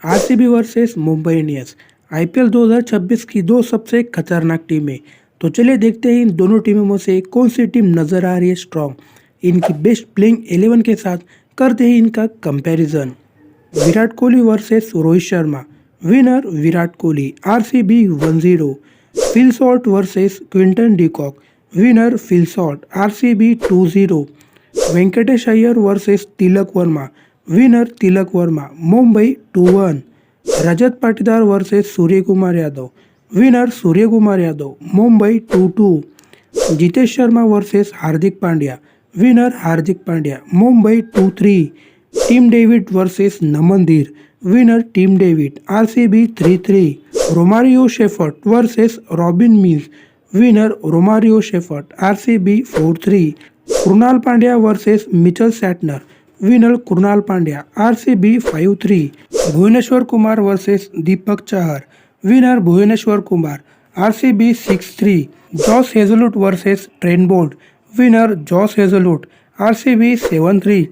RCB versus Mumbai Indians. IPL 2026 की दो सबसे खतरनाक टीमें। तो चलिए देखते हैं इन दोनों टीमों में से कौन सी टीम नजर आ रही है स्ट्रॉन्ग। इनकी बेस्ट प्लेइंग 11 के साथ करते हैं इनका कंपैरिजन। Virat Kohli versus Rohit Sharma. Winner Virat Kohli, RCB 1-0। Phil Salt versus Quinton de Kock. Winner Phil Salt, RCB 2-0। Venkatesh Iyer versus Tilak Varma. Winner Tilak Varma, Mumbai 2-1। Rajat Patidar versus Suryakumar Yadav. Winner Suryakumar Yadav, Mumbai 2-2। Jitesh Sharma versus Hardik Pandya. Winner Hardik Pandya, Mumbai 2-3। Tim David versus Naman Dhir. Winner Tim David, RCB 3-3। Romario Shepherd versus Robin mills. Winner Romario Shepherd, RCB 4-3। Krunal Pandya versus Mitchell Santner. Winner Krunal Pandya, RCB 5-3। Bhuvneshwar Kumar versus Deepak Chahar. Winner Bhuvneshwar Kumar, RCB 6-3। Josh Hazlewood versus Trent Boult. Winner Josh Hazlewood, RCB 7-3।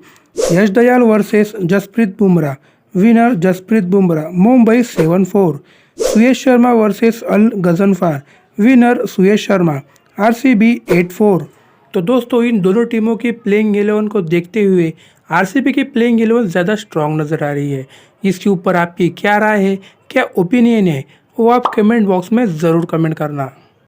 Yash Dayal versus Jasprit Bumrah. Winner Jasprit Bumrah, Mumbai 7-4। Suyash Sharma versus Al Ghazanfar. Winner Suyash Sharma, RCB 8-4। तो दोस्तों इन दोनों टीमों की playing 11 को देखते हुए RCB की playing 11 ज़्यादा स्ट्रॉन्ग नज़र आ रही है। इसके ऊपर आपकी क्या राय है, क्या ओपिनियन है, वो आप कमेंट बॉक्स में ज़रूर कमेंट करना।